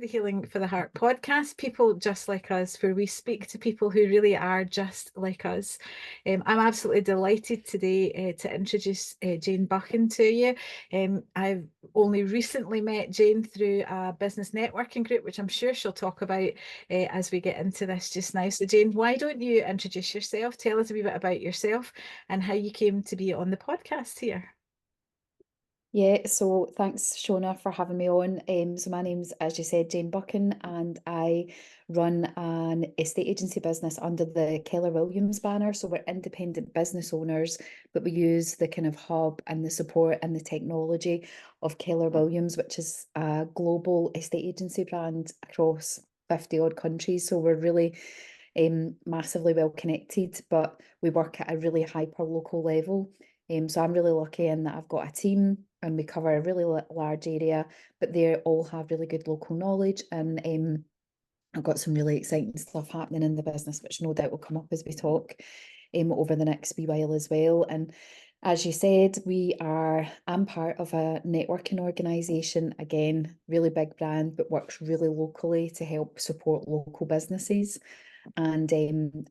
the Healing for the Heart podcast, People Just Like Us, where we speak to people who really are just like us. I'm absolutely delighted today to introduce Jane Buchan to you. I've only recently met Jane through a business networking group, which I'm sure she'll talk about as we get into this just now. So, Jane, why don't you introduce yourself? Tell us a wee bit about yourself and how you came to be on the podcast here. Yeah, so thanks, Shona, for having me on. So my name's, as you said, Jane Buchan, and I run an estate agency business under the Keller Williams banner. So we're independent business owners, but we use the kind of hub and the support and the technology of Keller Williams, which is a global estate agency brand across 50 odd countries. So we're really massively well connected, but we work at a really hyper local level. So I'm really lucky in that I've got a team and we cover a really large area, but they all have really good local knowledge, and I've got some really exciting stuff happening in the business, which no doubt will come up as we talk over the next wee while as well. And as you said, I'm part of a networking organisation, again, really big brand, but works really locally to help support local businesses. And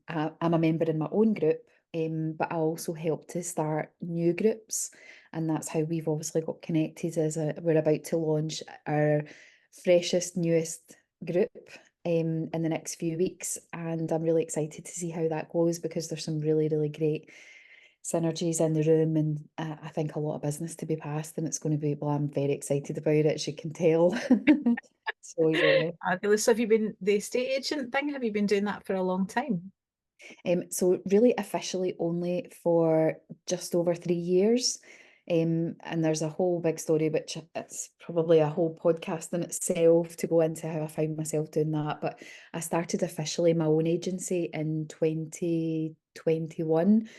I'm a member in my own group, but I also help to start new groups. And that's how we've obviously got connected, we're about to launch our freshest, newest group in the next few weeks. And I'm really excited to see how that goes, because there's some really, really great synergies in the room, and I think a lot of business to be passed, and it's going to be, well, I'm very excited about it, as you can tell. So yeah. Fabulous. So have you been the estate agent thing? Have you been doing that for a long time? So really officially only for just over 3 years. And there's a whole big story, which it's probably a whole podcast in itself to go into how I found myself doing that. But I started officially my own agency in 2021,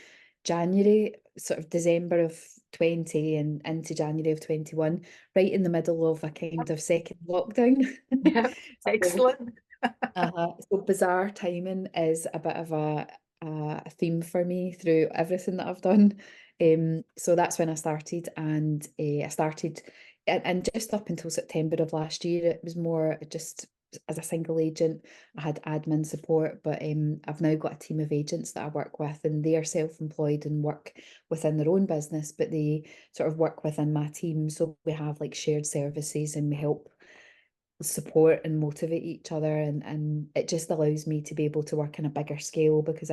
January, sort of December of 20 and into January of 21, right in the middle of a kind of second lockdown. Yep. So Excellent. so bizarre timing is a bit of a theme for me through everything that I've done. So that's when I started, and and just up until September of last year, it was more just as a single agent. I had admin support, but I've now got a team of agents that I work with, and they are self-employed and work within their own business, but they sort of work within my team. So we have like shared services, and we help support and motivate each other, and it just allows me to be able to work on a bigger scale, because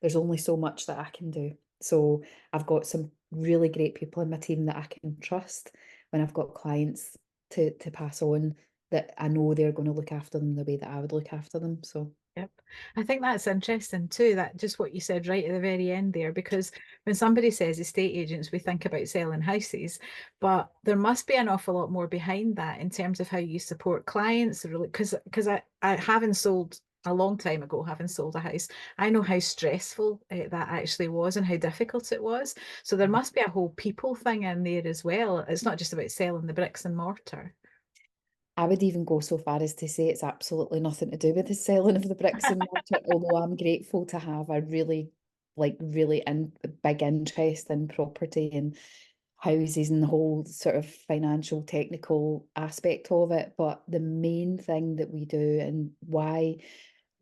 there's only so much that I can do. So I've got some really great people in my team that I can trust when I've got clients to pass on, that I know they're going to look after them the way that I would look after them. So Yep. I think that's interesting too, that just what you said right at the very end there, because when somebody says estate agents, we think about selling houses, but there must be an awful lot more behind that in terms of how you support clients. Because I haven't sold a long time ago, having sold a house, I know how stressful that actually was and how difficult it was. So there must be a whole people thing in there as well. It's not just about selling the bricks and mortar. I would even go so far as to say it's absolutely nothing to do with the selling of the bricks and mortar, although I'm grateful to have a big interest in property and houses and the whole sort of financial technical aspect of it. But the main thing that we do, and why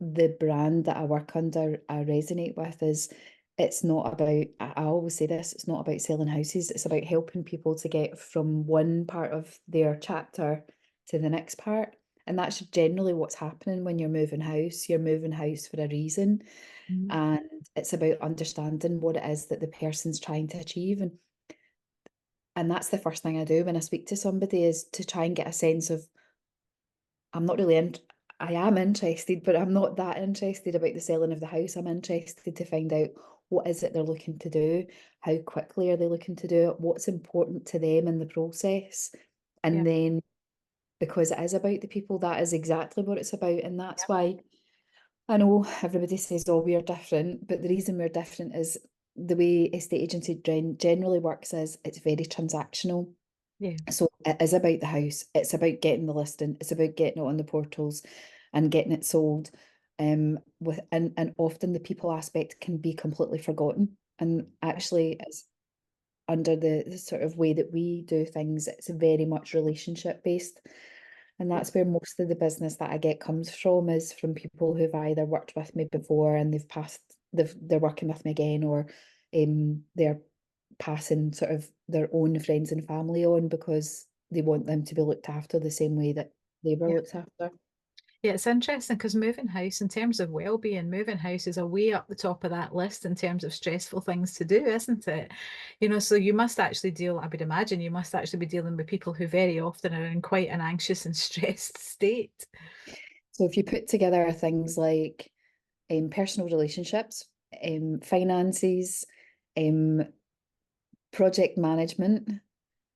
the brand that I work under I resonate with, is it's not about, I always say this, it's not about selling houses, it's about helping people to get from one part of their chapter to the next part. And that's generally what's happening when you're moving house. You're moving house for a reason. Mhm. And it's about understanding what it is that the person's trying to achieve. And that's the first thing I do when I speak to somebody, is to try and get a sense of, I'm not really in, I am interested, but I'm not that interested about the selling of the house. I'm interested to find out, what is it they're looking to do? How quickly are they looking to do it? What's important to them in the process? Yeah. And then, because it is about the people, that is exactly what it's about. And that's why I know everybody says, oh, we're different, but the reason we're different is the way estate agency generally works is it's very transactional. Yeah. So it is about the house. It's about getting the listing. It's about getting it on the portals and getting it sold. And often the people aspect can be completely forgotten. And actually, it's under the sort of way that we do things, it's very much relationship based. And Yeah. that's where most of the business that I get comes from, is from people who've either worked with me before and they're working with me again, or they're passing sort of their own friends and family on because they want them to be looked after the same way that they were Yeah. looked after. Yeah, it's interesting because moving house, in terms of well-being, moving house is a way up the top of that list in terms of stressful things to do, isn't it? So you must actually deal, I would imagine you must actually be dealing with people who very often are in quite an anxious and stressed state. So if you put together things like personal relationships, finances, um, project management,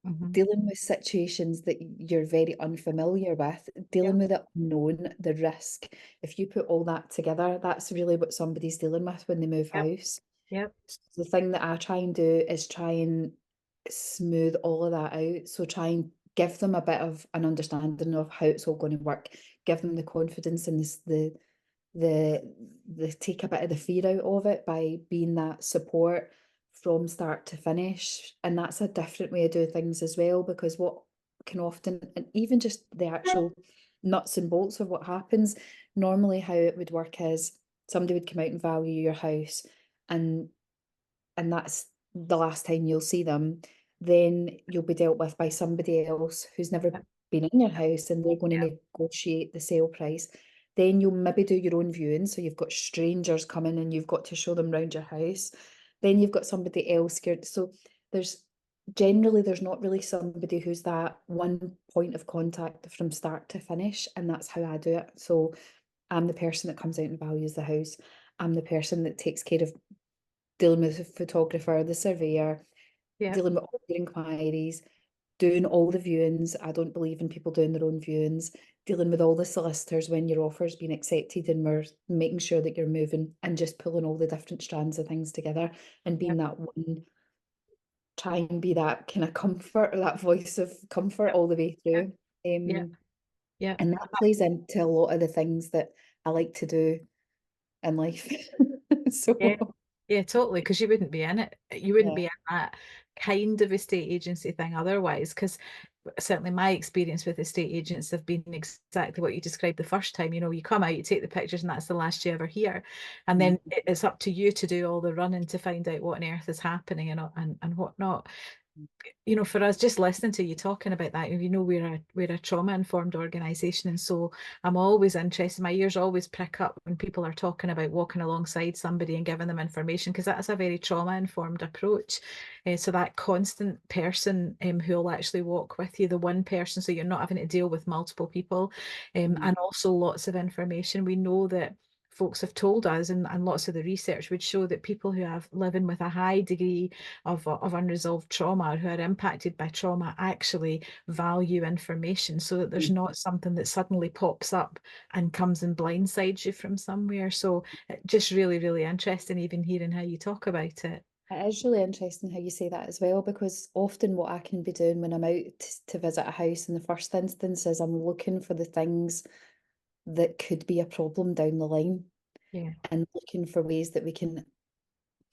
Hmm. dealing with situations that you're very unfamiliar with, dealing Yep, with the unknown, the risk. If you put all that together, that's really what somebody's dealing with when they move yep, house. yep, The thing that I try and do is try and smooth all of that out. So try and give them a bit of an understanding of how it's all going to work, give them the confidence and the take a bit of the fear out of it by being that support from start to finish. And that's a different way of doing things as well, because what can often, and even just the actual nuts and bolts of what happens, normally how it would work is somebody would come out and value your house, and that's the last time you'll see them, then you'll be dealt with by somebody else who's never yep, been in your house, and they're going to negotiate the sale price. Then you'll maybe do your own viewing. So you've got strangers coming and you've got to show them around your house. Then you've got somebody else scared. So there's there's not really somebody who's that one point of contact from start to finish. And that's how I do it. So I'm the person that comes out and values the house. I'm the person that takes care of dealing with the photographer, the surveyor, yep, dealing with all your inquiries, doing all the viewings. I don't believe in people doing their own viewings, dealing with all the solicitors when your offer's been accepted and we're making sure that you're moving, and just pulling all the different strands of things together and being yep, that one, try and be that kind of comfort, or that voice of comfort yep, all the way yep, through. yep, And that plays into a lot of the things that I like to do in life. yeah. So Yeah, totally, because you wouldn't be in it. You wouldn't yeah. be in that kind of estate agency thing otherwise. Because certainly my experience with estate agents have been exactly what you described the first time. You come out, you take the pictures, and that's the last you ever hear. And Mm. then it's up to you to do all the running to find out what on earth is happening and whatnot. For us, just listening to you talking about that, we're a trauma-informed organization, and so I'm always interested. My ears always prick up when people are talking about walking alongside somebody and giving them information, because that's a very trauma-informed approach. So that constant person who will actually walk with you, the one person, so you're not having to deal with multiple people, Mm. and also lots of information. We know that folks have told us, and lots of the research would show that people who have living with a high degree of unresolved trauma, or who are impacted by trauma, actually value information, so that there's not something that suddenly pops up and comes and blindsides you from somewhere. So just really, really interesting, even hearing how you talk about it. It is really interesting how you say that as well, because often what I can be doing when I'm out to visit a house in the first instance is I'm looking for the things that could be a problem down the line, Yeah, and looking for ways that we can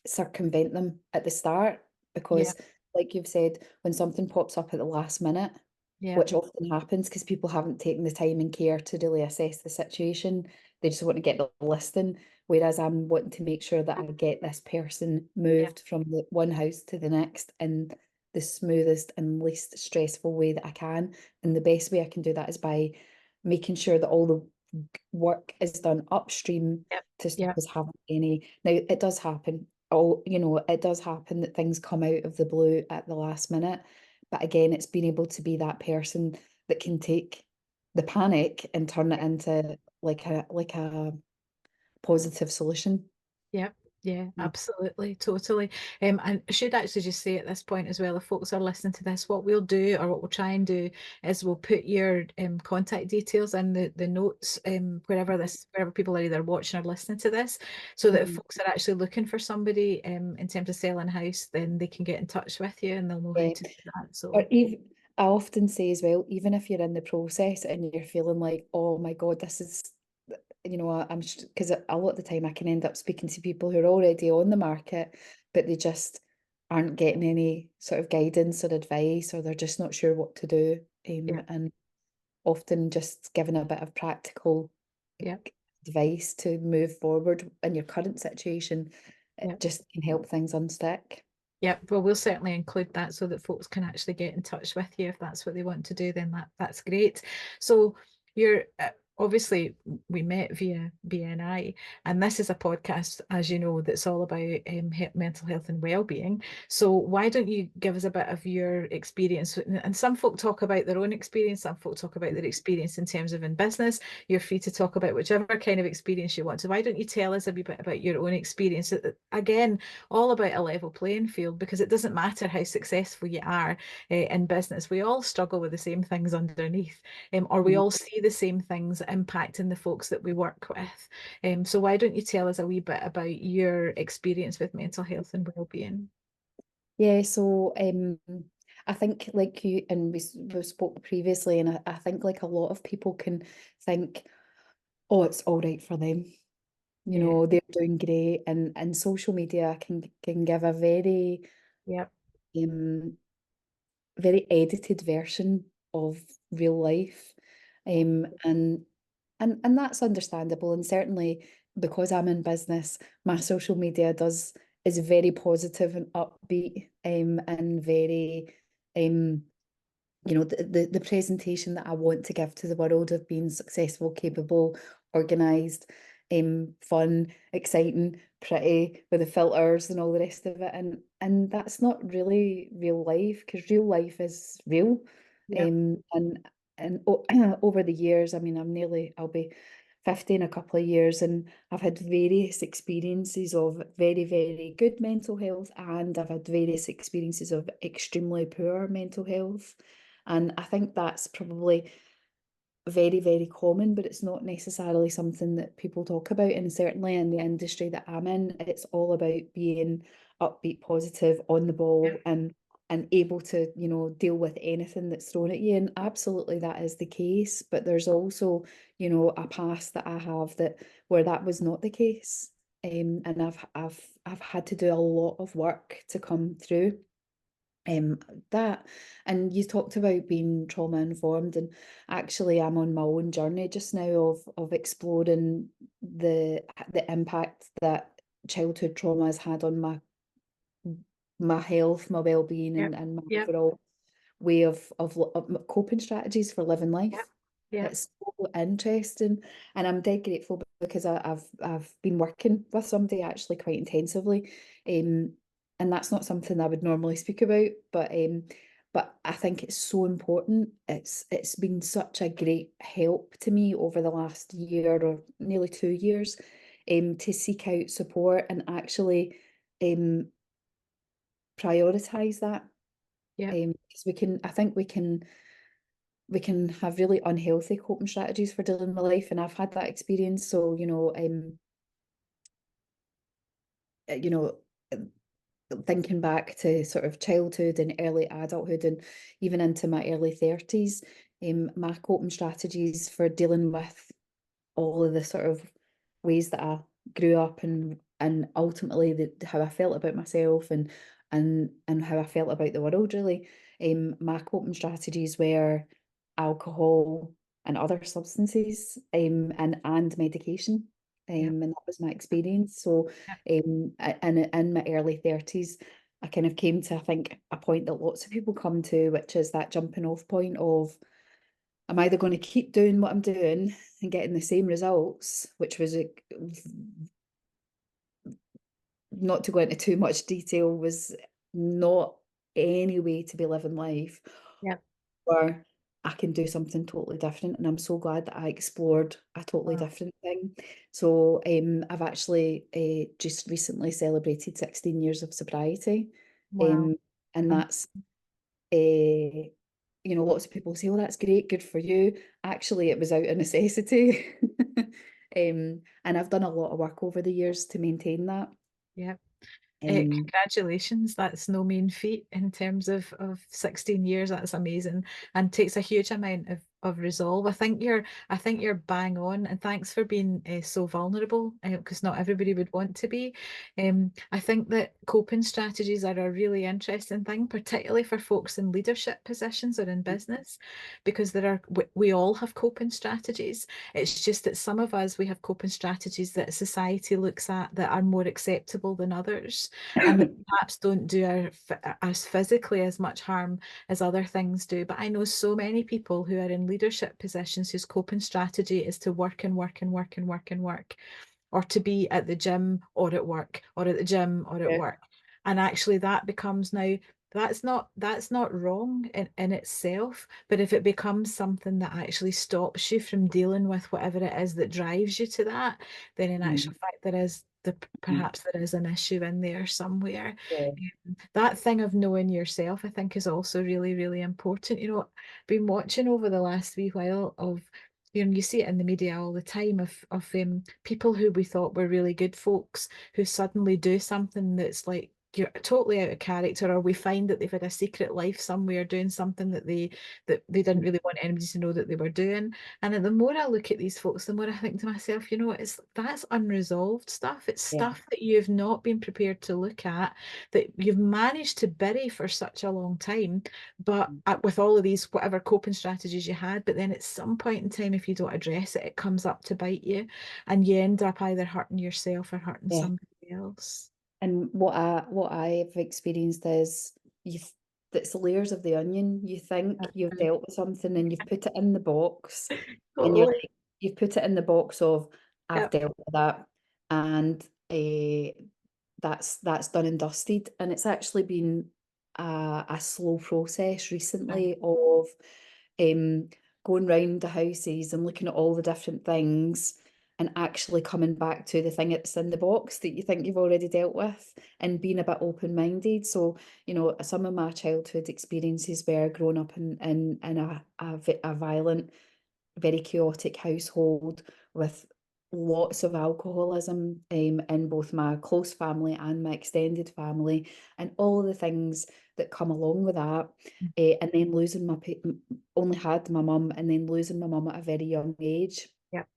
circumvent them at the start. yeah, Because, like you've said, when something pops up at the last minute, yeah, which often happens because people haven't taken the time and care to really assess the situation. They just want to get the listing. Whereas I'm wanting to make sure that I get this person yeah, moved from the one house to the next in the smoothest and least stressful way that I can. And the best way I can do that is by making sure that all the work is done upstream yeah, to stop yeah, us having any. Now, it does happen. Oh, it does happen that things come out of the blue at the last minute. But again, it's being able to be that person that can take the panic and turn it into like a positive solution. yeah. Yeah, Mm. absolutely, totally. And I should actually just say at this point as well, if folks are listening to this, what we'll do, or what we'll try and do, is we'll put your contact details in the notes, wherever people are either watching or listening to this, so that if Mhm. folks are actually looking for somebody in terms of selling house, then they can get in touch with you and they'll know how Yeah. to do that. Or So even, I often say as well, even if you're in the process and you're feeling like, oh my God, this is, I'm because a lot of the time I can end up speaking to people who are already on the market, but they just aren't getting any sort of guidance or advice, or they're just not sure what to do. yeah. And often just giving a bit of practical Yeah. advice to move forward in your current situation, it Yeah. just can help things unstick. Yeah, well, we'll certainly include that so that folks can actually get in touch with you if that's what they want to do. Then that's great. So you're obviously we met via BNI, and this is a podcast, as you know, that's all about mental health and well-being. So why don't you give us a bit of your experience? And some folk talk about their own experience, some folk talk about their experience in terms of in business. You're free to talk about whichever kind of experience you want. So why don't you tell us a wee bit about your own experience? Again, all about a level playing field, because it doesn't matter how successful you are in business. We all struggle with the same things underneath, or we Mhm. all see the same things impacting the folks that we work with. So why don't you tell us a wee bit about your experience with mental health and well-being? Yeah, so I think like you and we spoke previously, and I think like a lot of people can think, oh, it's all right for them. You Yeah, know, they're doing great, and social media can give a yeah, um very edited version of real life. And and that's understandable. And certainly because I'm in business, my social media does is very positive and upbeat, and very um the presentation that I want to give to the world of being successful, capable, organized, fun, exciting, pretty, with the filters and all the rest of it. And that's not really real life, because real life is real. yeah, And over the years, I mean, I'll be 50 in a couple of years, and I've had various experiences of very, very good mental health, and I've had various experiences of extremely poor mental health. And I think that's probably very, very common, but it's not necessarily something that people talk about. And certainly in the industry that I'm in, it's all about being upbeat, positive, on the yeah, ball, and able to, deal with anything that's thrown at you. And absolutely that is the case. But there's also, a past that I have that where that was not the case. And I've had to do a lot of work to come through um that. And you talked about being trauma informed, and actually I'm on my own journey just now of exploring the impact that childhood trauma has had on my health, my well-being, yeah, and my yeah, overall way of coping strategies for living yeah, life. yeah, It's so interesting, and I'm dead grateful because I've been working with somebody actually quite intensively, and that's not something I would normally speak about, but I think it's so important. It's been such a great help to me over the last year or nearly 2 years, to seek out support and actually um prioritize that, yeah, because I think we can have really unhealthy coping strategies for dealing with life, and I've had that experience. So, you know, thinking back to sort of childhood and early adulthood and even into my early 30s, my coping strategies for dealing with all of the sort of ways that I grew up, and ultimately how I felt about myself, and how I felt about the world really. My coping strategies were alcohol and other substances, and medication. yeah, And that was my experience. So yeah, and in my early 30s, I kind of came to, I think, a point that lots of people come to, which is that jumping off point of, I'm either going to keep doing what I'm doing and getting the same results, which was not to go into too much detail, was not any way to be living life, yeah. or I can do something totally different. And I'm so glad that I explored a totally Wow. different thing. So I've actually just recently celebrated 16 years of sobriety. Wow. Um, and Um, that's lots of people say, oh, that's great, good for you. Actually, it was out of necessity. And I've done a lot of work over the years to maintain that. yeah. Um, Congratulations. That's no mean feat in terms of 16 years. That's amazing and takes a huge amount of resolve. I think you're bang on, and thanks for being so vulnerable, because not everybody would want to be. I think that coping strategies are a really interesting thing, particularly for folks in leadership positions or in business, because we all have coping strategies. It's just that some of us, we have coping strategies that society looks at that are more acceptable than others, and that perhaps don't do us physically as much harm as other things do. But I know so many people who are in leadership positions whose coping strategy is to work and work and work and work and work, or to be at the gym or at work, or at the gym or at Yeah. work. And actually that becomes now, that's not wrong in itself, but if it becomes something that actually stops you from dealing with whatever it is that drives you to that, then in actual Mhm. fact perhaps there is an issue in there somewhere. Yeah. That thing of knowing yourself, I think, is also really, really important. Been watching over the last wee while of, you see it in the media all the time of people who we thought were really good folks who suddenly do something that's like you're totally out of character, or we find that they've had a secret life somewhere doing something that they didn't really want anybody to know that they were doing. And the more I look at these folks, the more I think to myself, that's unresolved stuff. It's Yeah. stuff that you've not been prepared to look at, that you've managed to bury for such a long time, but with all of these whatever coping strategies you had, but then at some point in time, if you don't address it, it comes up to bite you, and you end up either hurting yourself or hurting Yeah. somebody else. And what I've experienced is you th it's layers of the onion. You think That's you've right. dealt with something and you've put it in the box, and you're Totally. like, you've put it in the box of I've Yep. dealt with that, and that's done and dusted. And it's actually been a slow process Right. recently of um, going round the houses and looking at all the different things and actually coming back to the thing that's in the box that you think you've already dealt with and being a bit open-minded. So, some of my childhood experiences were growing up in a violent, very chaotic household with lots of alcoholism in both my close family and my extended family, and all of the things that come along with that. And then only had my mum, and then losing my mum at a very young age, Yep.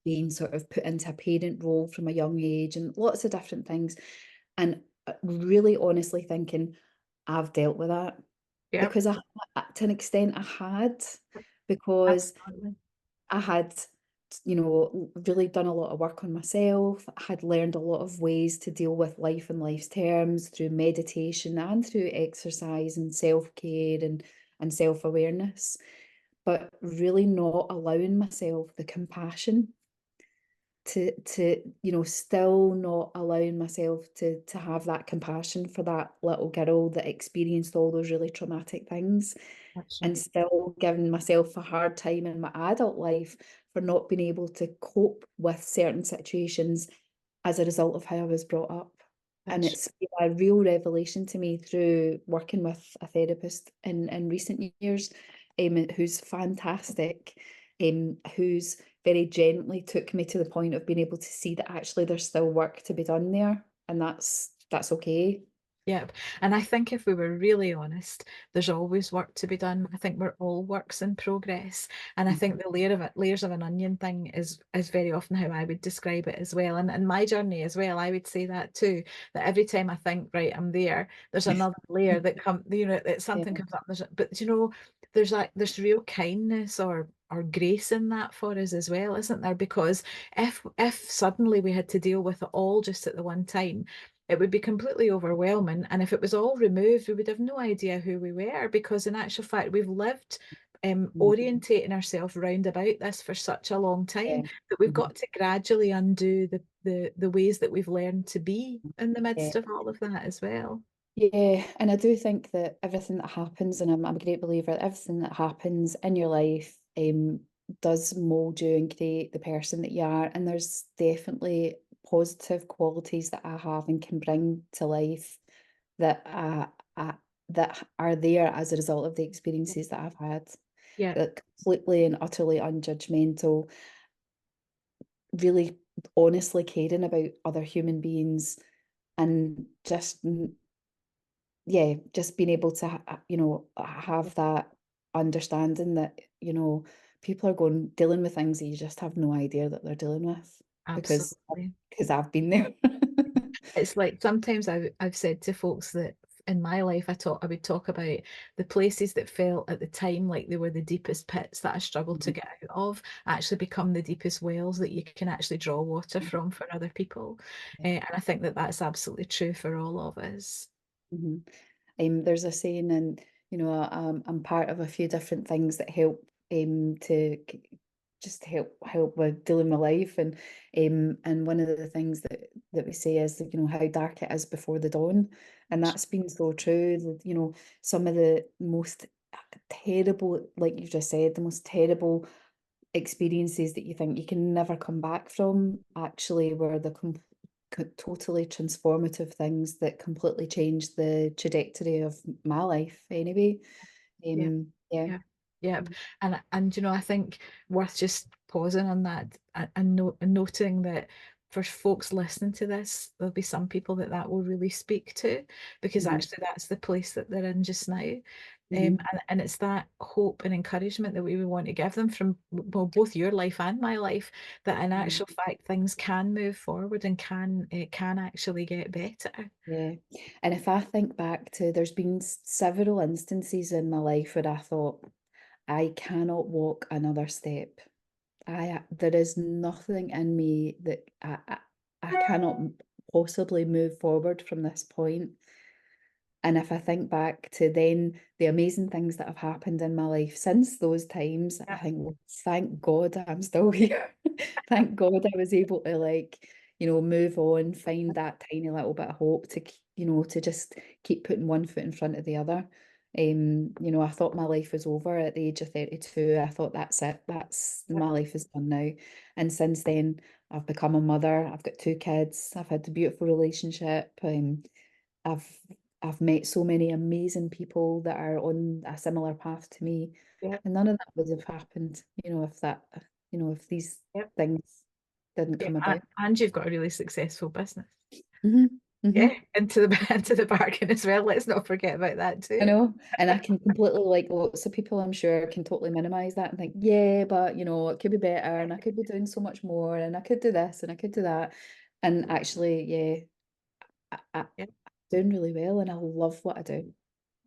being sort of put into a parent role from a young age, and lots of different things. And really honestly thinking, I've dealt with that Yep. because to an extent, I had, because Absolutely. I had, really done a lot of work on myself. I had learned a lot of ways to deal with life in life's terms through meditation and through exercise and self-care and self-awareness, but really not allowing myself the compassion to still not allowing myself to have that compassion for that little girl that experienced all those really traumatic things, That's and right. still giving myself a hard time in my adult life for not being able to cope with certain situations as a result of how I was brought up. And That's it's been a real revelation to me through working with a therapist in recent years, who's fantastic, who's very gently took me to the point of being able to see that actually there's still work to be done there, and that's okay. Yep. And I think if we were really honest, there's always work to be done. I think we're all works in progress. And I Mm. think the layers of an onion thing is very often how I would describe it as well. And my journey as well, I would say that too, that every time I think, right, I'm there's another layer that Yeah, something comes up. But there's real kindness or grace in that for us as well, isn't there? Because if suddenly we had to deal with it all just at the one time, it would be completely overwhelming. And if it was all removed, we would have no idea who we were, because in actual fact, we've lived mm, orientating ourselves round about this for such a long yeah, time that we've mhm, got to gradually undo the ways that we've learned to be in the yeah. midst of all of that as well. Yeah, and I do think that everything that happens, and I'm a great believer that everything that happens in your life does mold you and create the person that you are. And there's definitely positive qualities that I have and can bring to life that that are there as a result of the experiences that I've had. Yeah, That completely and utterly unjudgmental, really honestly caring about other human beings, and just yeah, just being able to have that understanding that, people are going dealing with things that you just have no idea that they're dealing with because Absolutely. because I've been there. It's like sometimes I've said to folks that in my life I would talk about the places that felt at the time like they were the deepest pits that I struggled to Mhm. get out of actually become the deepest wells that you can actually draw water from for other people. And I think that that's absolutely true for all of us. Mhm. There's a saying, and I'm part of a few different things that help just help with dealing with life, and one of the things that we say is that, how dark it is before the dawn, and that's been so true. Some of the most terrible, like you just said, the most terrible experiences that you think you can never come back from actually were the totally transformative things that completely changed the trajectory of my life anyway. Yeah. Yeah. Yeah. Yep. And I think worth just pausing on that and noting that for folks listening to this, there'll be some people that will really speak to because Mhm. actually that's the place that they're in just now. Mhm. And it's that hope and encouragement that we would want to give them from well, both your life and my life, that in Mhm. actual fact things can move forward and it can actually get better. Yeah. And if I think back to, there's been several instances in my life where I thought, I cannot walk another step. There is nothing in me that I cannot possibly move forward from this point. And if I think back to then the amazing things that have happened in my life since those times, I Yeah. think, well, thank God I'm still here. Thank God I was able to, like, move on, find that tiny little bit of hope to, to just keep putting one foot in front of the other. I thought my life was over at the age of 32. I thought that's it. That's Yeah. my life is done now. And since then, I've become a mother. I've got two kids. I've had a beautiful relationship. I've I've met so many amazing people that are on a similar path to me, Yeah. and none of that would have happened, if these Yeah. things didn't Yeah. come about. And you've got a really successful business. Hmm. Yeah, Hmm. into the into the bargain as well. Let's not forget about that I too. know, and I can completely, like, lots of people I'm sure can totally minimize that and think, yeah, but it could be better, and I could be doing so much more, and I could do this, and I could do that, and actually, yeah, I'm Yeah, doing really well, and I love what I do.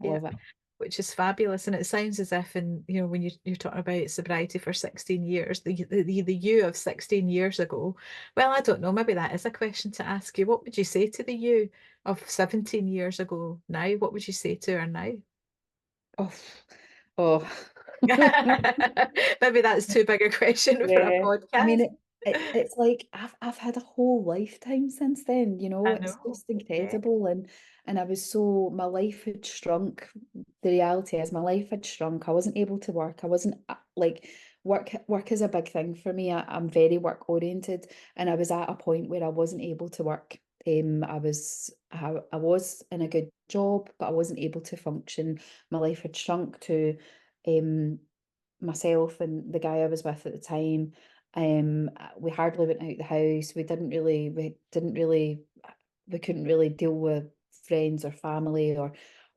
I yeah, love it. which is fabulous. And it sounds as if, in when you're talking about sobriety for 16 years, the you of 16 years ago. Well, I don't know. Maybe that is a question to ask you. What would you say to the you of 17 years ago now? What would you say to her now? Oh, oh. Maybe that's too big a question for a Yeah, I mean, podcast. it's like I've had a whole lifetime since then, I it's know. just Yeah, incredible, and I was so, my life had shrunk. The reality is my life had shrunk. I wasn't able to work. I wasn't, like, work is a big thing for me. I'm very work oriented, and I was at a point where I wasn't able to work. I was in a good job, but I wasn't able to function. My life had shrunk to um myself and the guy I was with at the time. We hardly went out the house. We couldn't really deal with friends or family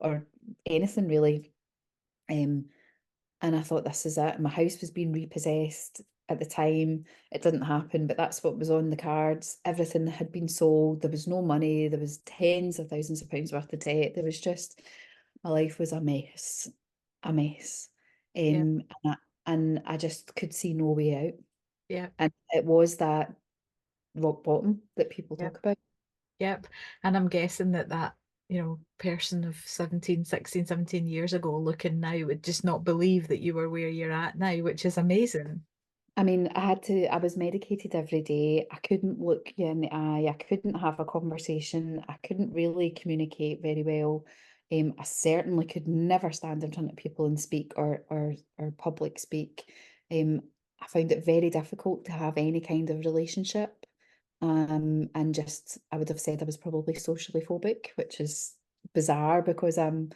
or anything really. Um, and I thought, this is it. My house was being repossessed at the time. It didn't happen, but that's what was on the cards. Everything had been sold. There was no money. There was tens of thousands of pounds worth of debt. There was just, my life was a mess. yeah, And I just could see no way out. yeah, And it was that rock bottom that people yeah. talk about. Yep. And I'm guessing that person of 17, 16, 17 years ago looking now would just not believe that you were where you're at now, which is amazing. I mean, I was medicated every day. I couldn't look you in the eye. I couldn't have a conversation. I couldn't really communicate very well. I certainly could never stand in front of people and speak or public speak. I found it very difficult to have any kind of relationship. And just, I would have said I was probably socially phobic, which is bizarre because yeah,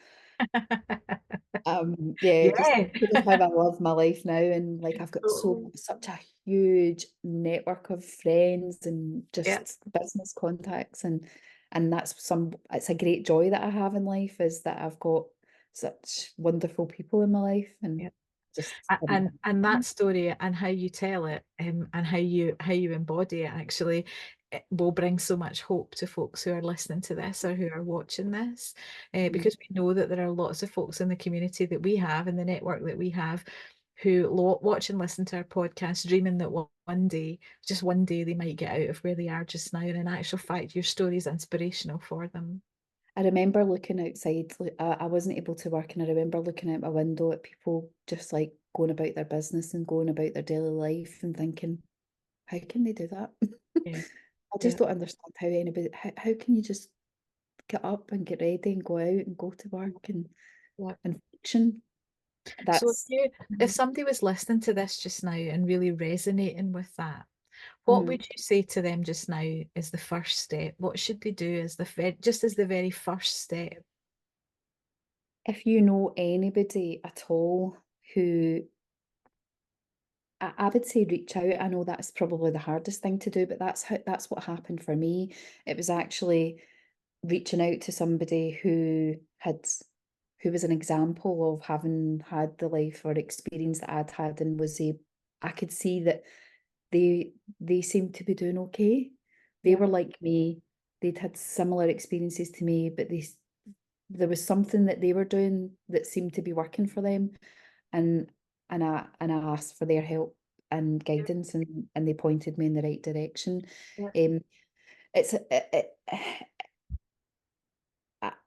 just Yeah. thinking of how I love my life now, and like I've got Totally. such a huge network of friends and Yeah. just business contacts, and it's a great joy that I have in life, is that I've got such wonderful people in my life, and Yeah. just and that story and how you tell it, and how you embody it, actually, it will bring so much hope to folks who are listening to this or who are watching this, Mhm. because we know that there are lots of folks in the community that we have, in the network that we have, who watch and listen to our podcast, dreaming that one day, just one day, they might get out of where they are just now. And in actual fact, your story is inspirational for them. I remember looking outside. I wasn't able to work, and I remember looking out my window at people just like going about their business and going about their daily life and thinking, how can they do that? Yeah, I just yeah, don't understand how anybody, how can you just get up and get ready and go out and go to work yeah. and function? So That's, if somebody was listening to this just now and really resonating with that, what Mhm. would you say to them just now is the first step? What should they do as just as the very first step? If you know anybody at all who, I would say reach out. I know that's probably the hardest thing to do, but that's what happened for me. It was actually reaching out to somebody who was an example of having had the life or experience that I'd had, and I could see that they seemed to be doing okay. They Yeah, were like me. They'd had similar experiences to me, but there was something that they were doing that seemed to be working for them, and I asked for their help and yeah, guidance, and they pointed me in the right direction. yeah, Um, it's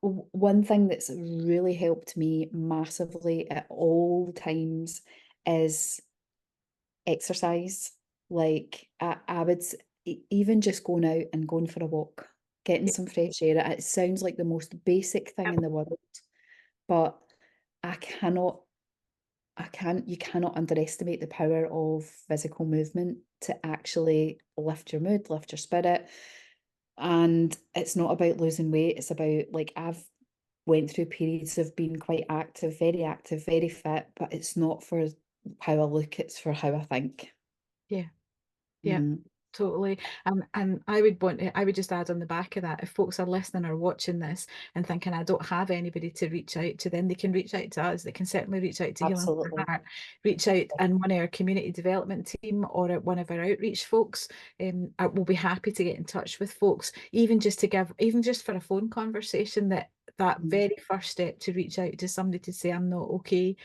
one thing that's really helped me massively at all times is exercise. Like I would even just going out and going for a walk, getting yeah, some fresh air. It sounds like the most basic thing in the world, but I cannot you cannot underestimate the power of physical movement to actually lift your mood, lift your spirit. And it's not about losing weight. It's about, like, I've went through periods of being quite active, very fit, but it's not for how I look, it's for how I think. yeah. Yeah, Mhm. totally. And I would just add on the back of that, if folks are listening or watching this and thinking, I don't have anybody to reach out to, then they can reach out to us. They can certainly reach out to Healing for Absolutely. Heart, reach out in one of our community development team or at one of our outreach folks. We'll be happy to get in touch with folks, even just to give, even just for a phone conversation, that Mhm. very first step to reach out to somebody to say, I'm not okay.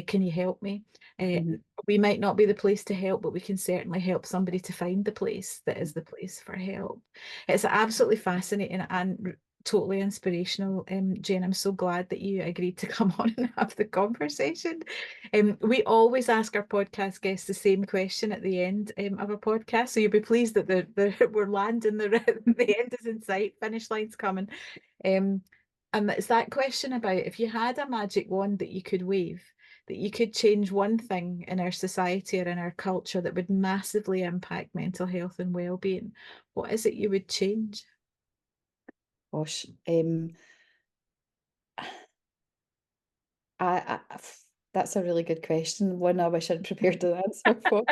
Can you help me? Uh, Mhm. we might not be the place to help, but we can certainly help somebody to find the place that is the place for help. It's absolutely fascinating and totally inspirational. Jane, I'm so glad that you agreed to come on and have the conversation. We always ask our podcast guests the same question at the end of a podcast, so you'll be pleased that we're landing the end is in sight, finish line's coming. Um, and it's that question about, if you had a magic wand that you could wave, that you could change one thing in our society or in our culture that would massively impact mental health and well-being, what is it you would change? Gosh, that's a really good question, one I wish I'd prepared an answer for.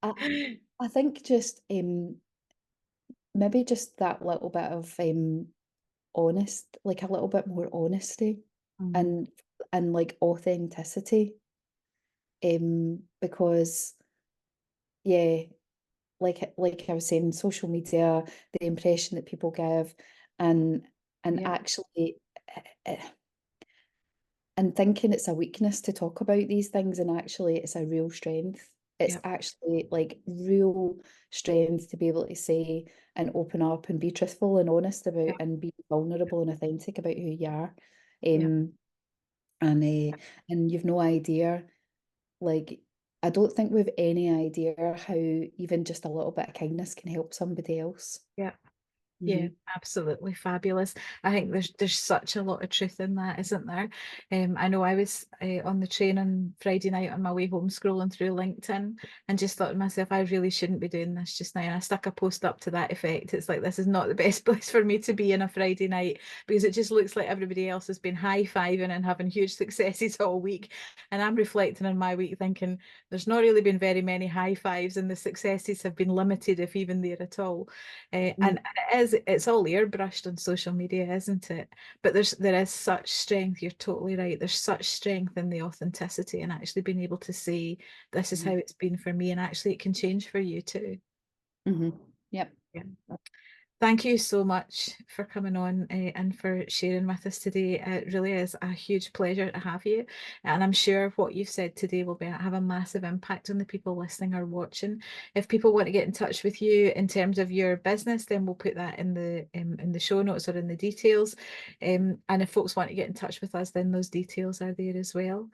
I I think just, maybe just that little bit of, like, a little bit more honesty Mm, and like, authenticity, because, yeah, like I was saying, social media, the impression that people give, and yeah, actually, eh eh and thinking it's a weakness to talk about these things, and actually it's a real strength. It's yeah, actually, like, real strength to be able to say and open up and be truthful and honest about yeah, and be vulnerable and authentic about who you are. yeah, Um, and you've no idea, like, I don't think we've any idea how even just a little bit of kindness can help somebody else. yeah. Yeah, Mhm. absolutely fabulous. I think there's such a lot of truth in that, isn't there? I know I was on the train on Friday night on my way home scrolling through LinkedIn and just thought to myself, I really shouldn't be doing this just now. And I stuck a post up to that effect. It's like, this is not the best place for me to be on a Friday night, because it just looks like everybody else has been high-fiving and having huge successes all week. And I'm reflecting on my week thinking there's not really been very many high fives, and the successes have been limited, if even there at all. Mm, And it is is, it's all airbrushed on social media, isn't it? But there is such strength. You're totally right. There's such strength in the authenticity and actually being able to say, this is how Mhm. it's been for me, and actually it can change for you too. Yep. Yeah. Thank you so much for coming on and for sharing with us today. It really is a huge pleasure to have you. And I'm sure what you've said today will have a massive impact on the people listening or watching. If people want to get in touch with you in terms of your business, then we'll put that in the show notes or in the details. And if folks want to get in touch with us, then those details are there as well.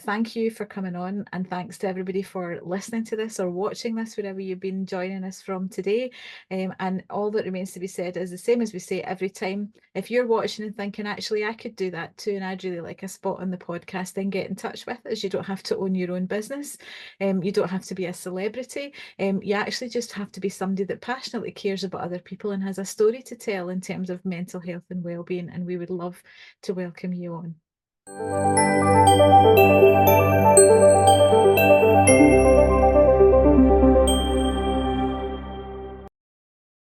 Thank you for coming on, and thanks to everybody for listening to this or watching this, wherever you've been joining us from today. And all that remains to be said is the same as we say every time. If you're watching and thinking, actually, I could do that too, and I'd really like a spot on the podcast, then get in touch with us. You don't have to own your own business. You don't have to be a celebrity. You actually just have to be somebody that passionately cares about other people and has a story to tell in terms of mental health and well-being. And we would love to welcome you on.